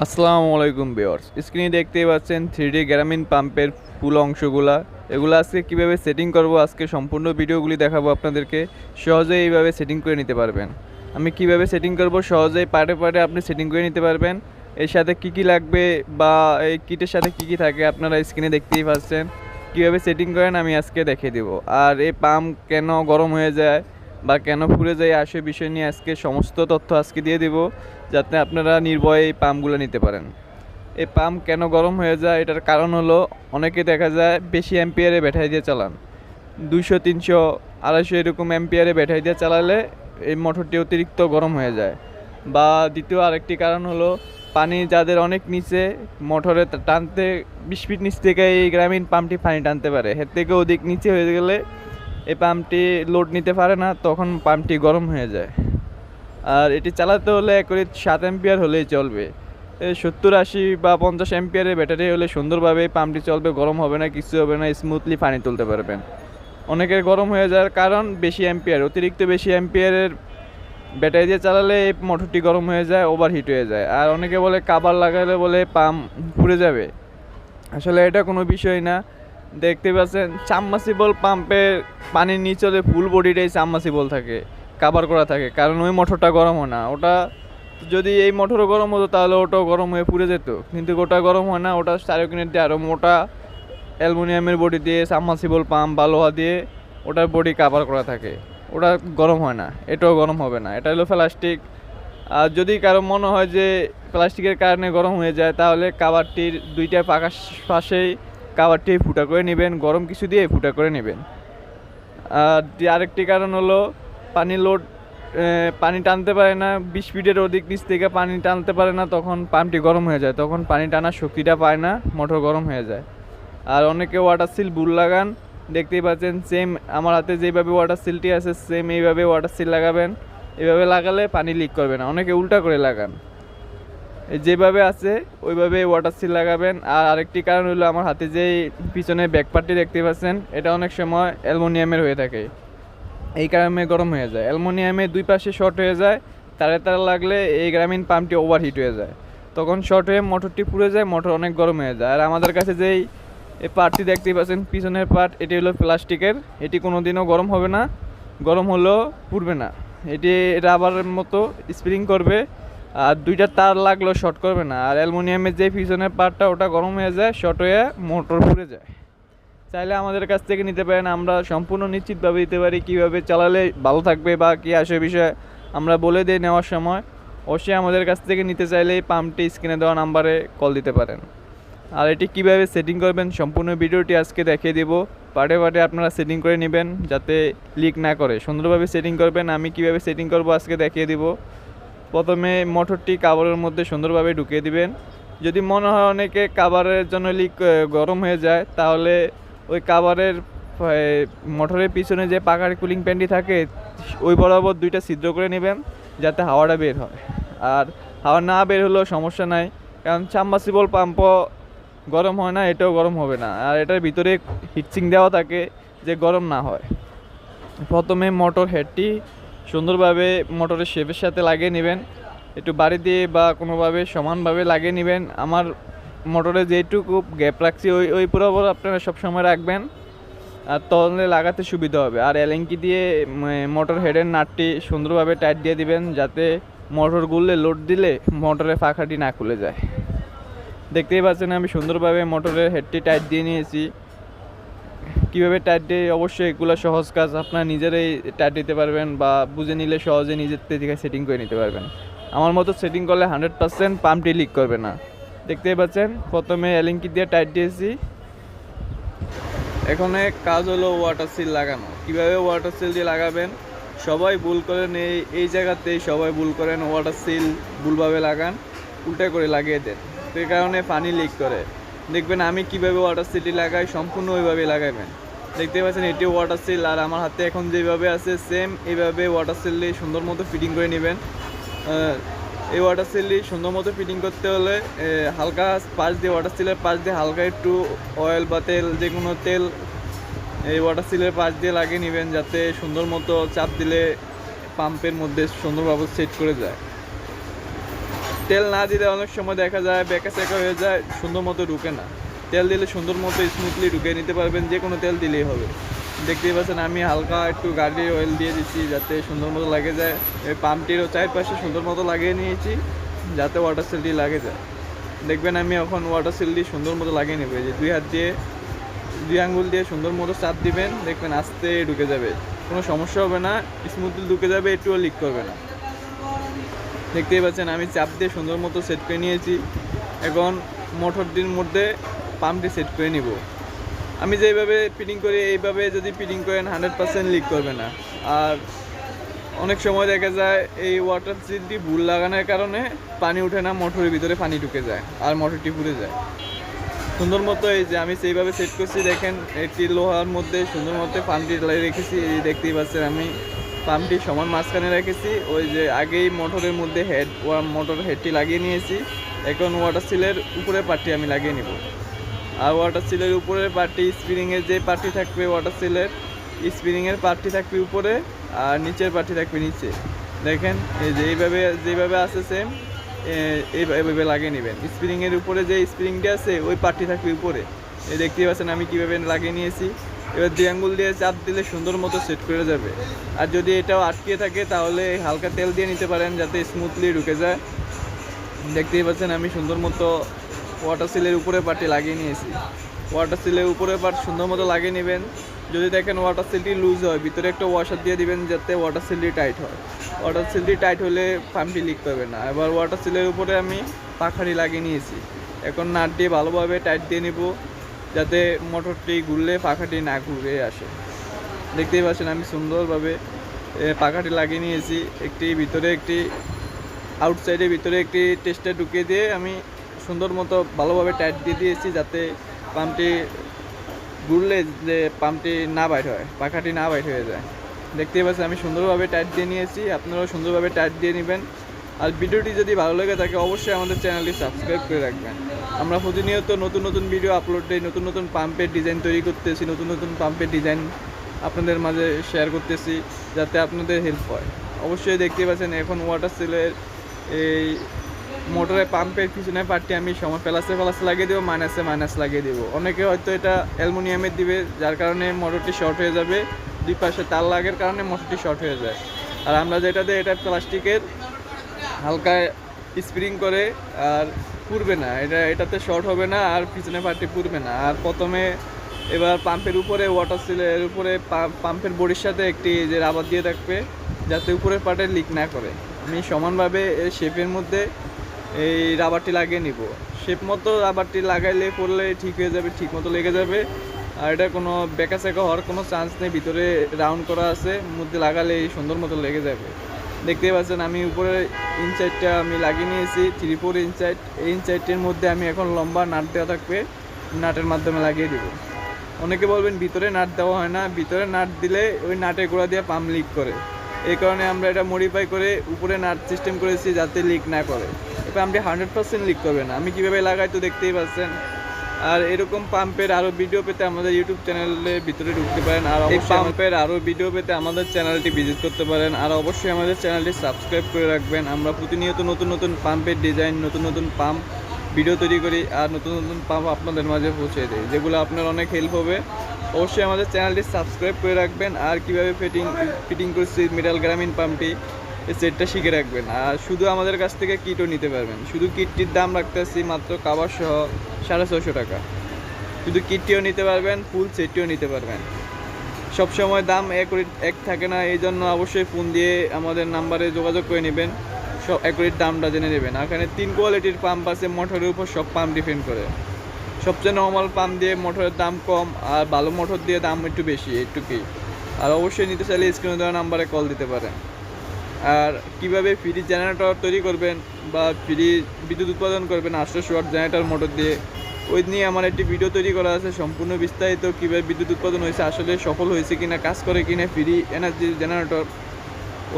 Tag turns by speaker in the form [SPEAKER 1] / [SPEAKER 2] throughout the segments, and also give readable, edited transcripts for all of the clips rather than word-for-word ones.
[SPEAKER 1] আসসালামু আলাইকুম ভিউয়ার্স, স্ক্রিনে দেখতেই পাচ্ছেন 3D গ্রামীণ পাম্পের ফুল অংশগুলা। এগুলো আজকে কিভাবে সেটিং করব, আজকে সম্পূর্ণ ভিডিওগুলি দেখাবো আপনাদেরকে। সহজেই এইভাবে সেটিং করে নিতে পারবেন। আমি কিভাবে সেটিং করব, সহজেই পার্টে পার্টে আপনি সেটিং করে নিতে পারবেন। এর সাথে কি কি লাগবে বা এই কিটের সাথে কি কি থাকে আপনারা স্ক্রিনে দেখতেই পাচ্ছেন। কিভাবে সেটিং করেন আমি আজকে দেখিয়ে দেব। আর এই পাম্প কেন গরম হয়ে যায় বা কেন পুড়ে যায় আসে বিষয় নিয়ে আজকে সমস্ত তথ্য আজকে দিয়ে দেব, যাতে আপনারা নির্ভয়ে এই পাম্পগুলো নিতে পারেন। এই পাম্প কেন গরম হয়ে যায় এটার কারণ হলো, অনেকে দেখা যায় বেশি অ্যাম্পিয়ারে ব্যাটারি দিয়ে চালান, 200 300 250 এরকম অ্যাম্পিয়ারে ব্যাটারি দিয়ে চালালে এই মোটরটি অতিরিক্ত গরম হয়ে যায়। বা দ্বিতীয় আরেকটি কারণ হলো, পানি যাদের অনেক নিচে, মোটরে টানতে 20 ফিট নিচ থেকে এই গ্রামীণ পাম্পটি পানি টানতে পারে, এর থেকে অধিক নিচে হয়ে গেলে এই পাম্পটি লোড নিতে পারে না, তখন পাম্পটি গরম হয়ে যায়। আর এটি চালাতে হলে একরে 7 অ্যাম্পিয়ার হলেই চলবে। 70 80 বা 50 অ্যাম্পিয়ারের ব্যাটারি হলে সুন্দরভাবে পাম্পটি চলবে, গরম হবে না, কিছু হবে না, স্মুথলি পানি তুলতে পারবেন। অনেকের গরম হয়ে যাওয়ার কারণ বেশি অ্যাম্পিয়ার, অতিরিক্ত বেশি অ্যাম্পিয়ারের ব্যাটারি দিয়ে চালালে এই মোটরটি গরম হয়ে যায়, ওভারহিট হয়ে যায়। আর অনেকে বলে কাবার লাগালে বলে পাম্প পুড়ে যাবে। আসলে এটা কোনো বিষয় না। দেখতে পাচ্ছেন সাবমার্সিবল পাম্পের পানির নিচলে ফুল বডিটাই সাবমার্সিবল থাকে, কাভার করা থাকে, কারণ ওই মোটরটা গরম হয় না। ওটা যদি এই মোটরও গরম হতো তাহলে ওটাও গরম হয়ে পুড়ে যেত, কিন্তু ওটা গরম হয় না। ওটা স্টাইরোকিনের দিয়ে আরও মোটা অ্যালুমিনিয়ামের বডি দিয়ে সাবমার্সিবল পাম্প বা লোহা দিয়ে ওটার বডি কাভার করা থাকে, ওটা গরম হয় না। এটাও গরম হবে না, এটা হলো প্লাস্টিক। আর যদি কারো মনে হয় যে প্লাস্টিকের কারণে গরম হয়ে যায়, তাহলে কাভারটির দুইটা পাশেই কাভারটি ফুটা করে নেবেন, গরম কিছু দিয়ে ফুটা করে নেবেন। আর আরেকটি কারণ হলো, পানি লোড পানি টানতে পারে না, 20 ফিটের অধিক নিচ থেকে পানি টানতে পারে না, তখন পাম্পটি গরম হয়ে যায়, তখন পানি টানার শক্তিটা পায় না, মোটর গরম হয়ে যায়। আর অনেকে ওয়াটার সিল ভুল লাগান, দেখতেই পাচ্ছেন সেম আমার হাতে যেভাবে ওয়াটার সিলটি আছে সেম এইভাবে ওয়াটার সিল লাগাবেন। এভাবে লাগালে পানি লিক করবে না। অনেকে উল্টা করে লাগান, যেভাবে আছে ওইভাবে ওয়াটার সিল লাগাবেন। আর আরেকটি কারণ হলো, আমার হাতে যেই পিছনে ব্যাকপার্টটি দেখতে পাচ্ছেন এটা অনেক সময় অ্যালুমিনিয়ামের হয়ে থাকে, এই কারণে গরম হয়ে যায়। অ্যালুমিনিয়ামের দুই পাশে শর্ট হয়ে যায়, তারে তারে লাগলে এই গ্রামীণ পাম্পটি ওভারহিট হয়ে যায়, তখন শর্ট হয়ে মোটরটি পুড়ে যায়, মোটর অনেক গরম হয়ে যায়। আর আমাদের কাছে যেই এই পার্টটি দেখতেই পাচ্ছেন পিছনের পার্ট, এটি হলো প্লাস্টিকের, এটি কোনো দিনও গরম হবে না, গরম হলেও পুড়বে না। এটি রাবারের মতো স্প্রিং করবে, আর দুইটা তার লাগলেও শর্ট করবে না। আর অ্যালুমিনিয়ামের যে পিছনের পার্টটা ওটা গরম হয়ে যায়, শর্ট হয়ে মোটর পুড়ে যায়। চাইলে আমাদের কাছ থেকে নিতে পারেন, আমরা সম্পূর্ণ নিশ্চিতভাবে দিতে পারি কীভাবে চালালে ভালো থাকবে বা কী আসে বিষয়ে আমরা বলে দিই নেওয়ার সময়। অবশ্যই আমাদের কাছ থেকে নিতে চাইলে এই পাম্পটি স্ক্রিনে দেওয়া নাম্বারে কল দিতে পারেন। আর এটি কীভাবে সেটিং করবেন সম্পূর্ণ ভিডিওটি আজকে দেখিয়ে দেব। পার্টে পার্টে আপনারা সেটিং করে নেবেন যাতে লিক না করে, সুন্দরভাবে সেটিং করবেন। আমি কিভাবে সেটিং করব আজকে দেখিয়ে দিব। প্রথমে মোটরটি কাভারের মধ্যে সুন্দরভাবে ঢুকিয়ে দিবেন। যদি মনে হয় অনেকে কাভারের জন্য লিক গরম হয়ে যায়, তাহলে ওই কাভারের মোটরের পিছনে যে পাখার কুলিং প্যানটি থাকে ওই বরাবর দুইটা ছিদ্র করে নেবেন, যাতে হাওয়াটা বের হয়। আর হাওয়া না বের হলেও সমস্যা নাই, কারণ সাবমার্সিবল পাম্পও গরম হয় না, এটাও গরম হবে না। আর এটার ভিতরে হিটসিং দেওয়া থাকে যে গরম না হয়। প্রথমে মোটর হেডটি সুন্দরভাবে মোটরের শেপের সাথে লাগিয়ে নেবেন, একটু বাড়ি দিয়ে বা কোনোভাবে সমানভাবে লাগিয়ে নেবেন। আমার মোটরে যেটুকু গ্যাপ রাখছি ওই বরাবর আপনারা সবসময় রাখবেন, আর তলে লাগাতে সুবিধা হবে। আর এলেঙ্কি দিয়ে মোটর হেডের নাটটি সুন্দরভাবে টাইট দিয়ে দিবেন, যাতে মোটর গুললে লোড দিলে মোটরের পাখাটি না খুলে যায়। দেখতেই পাচ্ছেন আমি সুন্দরভাবে মোটরের হেডটি টাইট দিয়ে নিয়েছি। কীভাবে টাইট দিয়ে, অবশ্যই এগুলো সহজ কাজ, আপনারা নিজেরাই টাইট দিতে পারবেন বা বুঝে নিলে সহজে নিজের থেকে সেটিং করে নিতে পারবেন। আমার মতো সেটিং করলে 100% পাম্পটি লিক করবে না। দেখতেই পাচ্ছেন প্রথমে এলিঙ্কি দিয়ে টাইট দিয়েছি। এখন কাজ হলো ওয়াটার সিল লাগানো। কীভাবে ওয়াটার সিল দিয়ে লাগাবেন, সবাই ভুল করেন, এই জায়গাতেই সবাই ভুল করেন, ওয়াটার সিল ভুলভাবে লাগান, উল্টা করে লাগিয়ে দেন, তো এই কারণে পানি লিক করে। দেখবেন আমি কিভাবে ওয়াটার সিলটি লাগাই, সম্পূর্ণ ওইভাবে লাগাবেন। দেখতে পাচ্ছেন এটি ওয়াটার সিল, আর আমার হাতে এখন যেভাবে আছে সেম এইভাবে ওয়াটার সিল দিয়ে সুন্দর মতো ফিটিং করে নেবেন। এই ওয়াটার সিলটি সুন্দর মতো ফিটিং করতে হলে হালকা পাশ দিয়ে, ওয়াটার সিলের পাশ দিয়ে হালকা একটু অয়েল বা তেল, যে কোনো তেল এই ওয়াটার সিলের পাশ দিয়ে লাগিয়ে নেবেন, যাতে সুন্দর মতো চাপ দিলে পাম্পের মধ্যে সুন্দরভাবে সেট করে যায়। তেল না দিলে অনেক সময় দেখা যায় বেঁকা চেকা হয়ে যায়, সুন্দর মতো ঢুকে না। তেল দিলে সুন্দর মতো স্মুথলি ঢুকে নিতে পারবেন, যে কোনো তেল দিলেই হবে। দেখতেই পাচ্ছেন আমি হালকা একটু গাড়ির অয়েল দিয়ে দিচ্ছি যাতে সুন্দর মতো লাগে যায়। এই পাম্পটিরও চারপাশে সুন্দর মতো লাগিয়ে নিয়েছি যাতে ওয়াটার সিলটি লাগে যায়। দেখবেন আমি এখন ওয়াটার সিলটি সুন্দর মতো লাগিয়ে নেব, যে দুই আঙ্গুল দিয়ে সুন্দর মতো চাপ দিবেন, দেখবেন আস্তে ঢুকে যাবে, কোনো সমস্যা হবে না, স্মুথলি ঢুকে যাবে, একটুও লিক করবে না। দেখতেই পাচ্ছেন আমি চাপ দিয়ে সুন্দর মতো সেট করে নিয়েছি। এখন মোটরটির মধ্যে পাম্পটি সেট করে নিব। আমি যেভাবে ফিটিং করি এইভাবে যদি ফিটিং করেন 100% লিক করবে না। আর অনেক সময় দেখা যায় এই ওয়াটার সিলটি ভুল লাগানোর কারণে পানি উঠে না, মোটরের ভিতরে পানি ঢুকে যায় আর মোটরটি পুড়ে যায়। সুন্দর মতো এই যে আমি সেইভাবে সেট করছি, দেখেন একটি লোহার মধ্যে সুন্দর মতো পাম্পটি রেখেছি। এই দেখতেই পাচ্ছেন আমি পাম্পটি সমান মাঝখানে রেখেছি। ওই যে আগেই মোটরের মধ্যে মোটর হেডটি লাগিয়ে নিয়েছি। এখন ওয়াটার সিলের উপরে পার্টটি আমি লাগিয়ে নিব। আর ওয়াটার সিলের উপরের পার্টটি, স্প্রিংয়ের যে পার্টটি থাকবে ওয়াটার সিলের স্প্রিংয়ের পার্টটি থাকবে উপরে আর নিচের পার্টটি থাকবে নিচে। দেখেন এই যে এইভাবে যেভাবে আছে সেম এইভাবে লাগিয়ে নেবেন। স্প্রিংয়ের উপরে যে স্প্রিংটি আছে ওই পার্টটি থাকবে উপরে। এই দেখতেই পাচ্ছেন আমি কীভাবে লাগিয়ে নিয়েছি। এবার দুই আঙ্গুল দিয়ে চাপ দিলে সুন্দর মতো সেট করে যাবে। আর যদি এটাও আটকে থাকে তাহলে হালকা তেল দিয়ে নিতে পারেন যাতে স্মুথলি ঢুকে যায়। দেখতেই পাচ্ছেন আমি সুন্দর মতো ওয়াটার সিলের উপরে পার্টটি লাগিয়ে নিয়েছি। ওয়াটার সিলের উপরে পার্ট সুন্দর মতো লাগিয়ে নেবেন। যদি দেখেন ওয়াটার সিলটি লুজ হয়, ভিতরে একটা ওয়াশার দিয়ে দিবেন যাতে ওয়াটার সিলটি টাইট হয়। ওয়াটার সিলটি টাইট হলে পাম্পটি লিক করবে না। এবার ওয়াটার সিলের উপরে আমি পাখাড়ি লাগিয়ে নিয়েছি। এখন নাট দিয়ে ভালোভাবে টাইট দিয়ে নিব যাতে মোটরটি ঘুরলে পাখাটি না ঘুরে আসে। দেখতেই পাচ্ছেন আমি সুন্দরভাবে পাখাটি লাগিয়ে নিয়েছি। একটি ভিতরে একটি আউটসাইডের ভিতরে একটি টেস্টার ঢুকিয়ে দিয়ে আমি সুন্দর মতো ভালোভাবে টাইট দিয়ে দিয়েছি যাতে পাম্পটি ঘুরলে যে পাম্পটি না বাইট হয়, পাখাটি না বাইট হয়ে যায়। দেখতেই পাচ্ছেন আমি সুন্দরভাবে টাইট দিয়ে নিয়েছি, আপনারাও সুন্দরভাবে টাইট দিয়ে নেবেন। আর ভিডিওটি যদি ভালো লেগে থাকে অবশ্যই আমাদের চ্যানেলটি সাবস্ক্রাইব করে রাখবেন। আমরা প্রতিনিয়ত নতুন নতুন ভিডিও আপলোড দিই, নতুন নতুন পাম্পের ডিজাইন তৈরি করতেছি, নতুন নতুন পাম্পের ডিজাইন আপনাদের মাঝে শেয়ার করতেছি যাতে আপনাদের হেল্প হয়। অবশ্যই দেখতে পাচ্ছেন এখন ওয়াটার সিলের এই মোটরের পাম্পের পিছনে পার্টটি আমি সময় প্লাসে লাগিয়ে দেবো, মাইনাসে মাইনাস লাগিয়ে দেবো। অনেকে হয়তো এটা অ্যালুমিনিয়ামের দিবে, যার কারণে মোটরটি শর্ট হয়ে যাবে। দুই পাশে তার লাগার কারণে মোটরটি শর্ট হয়ে যায়। আর আমরা যেটা দিই এটা প্লাস্টিকের, হালকা স্প্রিং করে আর পুড়বে না, এটাতে শর্ট হবে না আর পিছনে পার্টটি পুড়বে না। আর প্রথমে এবার পাম্পের উপরে ওয়াটার সিলের উপরে পাম্পের বডির সাথে একটি যে রাবার দিয়ে থাকবে যাতে উপরের পার্টে লিক না করে। আমি সমানভাবে এই শেপের মধ্যে এই রাবারটি লাগিয়ে নিব। শেপ মতো রাবারটি লাগাইলে পড়লে ঠিক হয়ে যাবে, ঠিক মতো লেগে যাবে। আর এটা কোনো বেঁকা চেকা হওয়ার কোনো চান্স নেই, ভিতরে রাউন্ড করা আছে, মধ্যে লাগালে সুন্দর মতো লেগে যাবে। দেখতেই পাচ্ছেন আমি উপরে ইনসাইডটা আমি লাগিয়ে নিয়েছি 3-4 ইনসাইড। এই ইনসাইডটির মধ্যে আমি এখন লম্বা নাট দেওয়া থাকবে, নাটের মাধ্যমে লাগিয়ে দিব। অনেকে বলবেন ভিতরে নাট দেওয়া হয় না, ভিতরে নাট দিলে ওই নাটের গোড়া দিয়ে পাম্প লিক করে। এই কারণে আমরা এটা মডিফাই করে উপরে নাট সিস্টেম করেছি যাতে লিক না করে। এবার পাম্পটি 100% লিক করবে না। আমি কীভাবে লাগাই তো দেখতেই পাচ্ছেন। আর এরকম পাম্পের আরও ভিডিও পেতে আমাদের ইউটিউব চ্যানেলের ভিতরে ঢুকতে পারেন। আর এই পাম্পের আরও ভিডিও পেতে আমাদের চ্যানেলটি ভিজিট করতে পারেন। আর অবশ্যই আমাদের চ্যানেলটি সাবস্ক্রাইব করে রাখবেন। আমরা প্রতিনিয়ত নতুন নতুন পাম্পের ডিজাইন, নতুন নতুন পাম্প ভিডিও তৈরি করি আর নতুন নতুন পাম্প আপনাদের মাঝে পৌঁছে দিই, যেগুলো আপনার অনেক হেল্প হবে। অবশ্যই আমাদের চ্যানেলটি সাবস্ক্রাইব করে রাখবেন। আর কীভাবে ফিটিং করছি মিডল গ্রামীণ পাম্পটি এই সেটটা শিখে রাখবেন। আর শুধু আমাদের কাছ থেকে কিটও নিতে পারবেন। শুধু কিটটির দাম রাখতেছি মাত্র কাভার সহ 650 টাকা। শুধু কিটটিও নিতে পারবেন, ফুল সেটটিও নিতে পারবেন। সবসময় দাম এক থাকে না, এই জন্য অবশ্যই ফোন দিয়ে আমাদের নাম্বারে যোগাযোগ করে নেবেন, সব অ্যাকুরেট দামটা জেনে নেবেন। এখানে 3 কোয়ালিটির পাম্প আছে, মোটরের উপর সব পাম্প ডিপেন্ড করে। সবচেয়ে নর্মাল পাম্প দিয়ে মোটরের দাম কম, আর ভালো মোটর দিয়ে দাম একটু বেশি, একটুকুই। আর অবশ্যই নিতে চাইলে স্ক্রিনে দেওয়া নাম্বারে কল দিতে পারেন। আর কীভাবে ফ্রি জেনারেটর তৈরি করবেন বা ফ্রি বিদ্যুৎ উৎপাদন করবেন 800 ওয়াট জেনারেটর মোটর দিয়ে, ওই নিয়ে আমার একটি ভিডিও তৈরি করা আছে সম্পূর্ণ বিস্তারিত। কীভাবে বিদ্যুৎ উৎপাদন হয়েছে, আসলে সফল হয়েছে কিনা, কাজ করে কিনা ফ্রি এনার্জি জেনারেটর।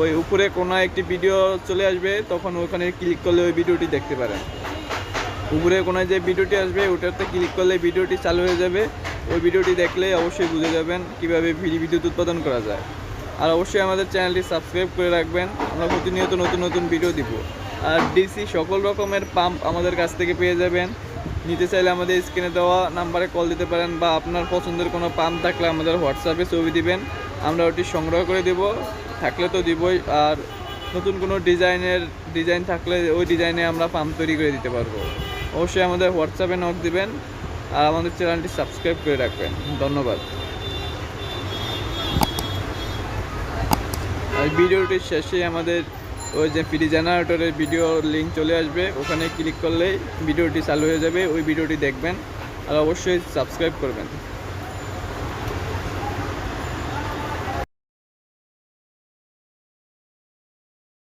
[SPEAKER 1] ওই উপরে কোনো একটি ভিডিও চলে আসবে, তখন ওখানে ক্লিক করলে ওই ভিডিওটি দেখতে পারেন। উপরে কোনো যে ভিডিওটি আসবে ওটাতে ক্লিক করলে ভিডিওটি চালু হয়ে যাবে। ওই ভিডিওটি দেখলে অবশ্যই বুঝে যাবেন কীভাবে ফ্রি বিদ্যুৎ উৎপাদন করা যায়। আর অবশ্যই আমাদের চ্যানেলটি সাবস্ক্রাইব করে রাখবেন, আমরা প্রতিনিয়ত নতুন নতুন ভিডিও দিব। আর ডিসি সকল রকমের পাম্প আমাদের কাছ থেকে পেয়ে যাবেন। নিতে চাইলে আমাদের স্ক্রিনে দেওয়া নাম্বারে কল দিতে পারেন, বা আপনার পছন্দের কোনো পাম্প থাকলে আমাদের হোয়াটসঅ্যাপে ছবি দিবেন, আমরা ওটি সংগ্রহ করে দেব, থাকলে তো দিবই। আর নতুন কোনো ডিজাইন থাকলে ওই ডিজাইনে আমরা পাম্প তৈরি করে দিতে পারবো। অবশ্যই আমাদের হোয়াটসঅ্যাপে নোট দিবেন আর আমাদের চ্যানেলটি সাবস্ক্রাইব করে রাখবেন। ধন্যবাদ। আর ভিডিওটির শেষে আমাদের ওই যে ফ্রি জেনারেটরের ভিডিও লিঙ্ক চলে আসবে, ওখানে ক্লিক করলেই ভিডিওটি চালু হয়ে যাবে, ওই ভিডিওটি দেখবেন আর অবশ্যই সাবস্ক্রাইব করবেন।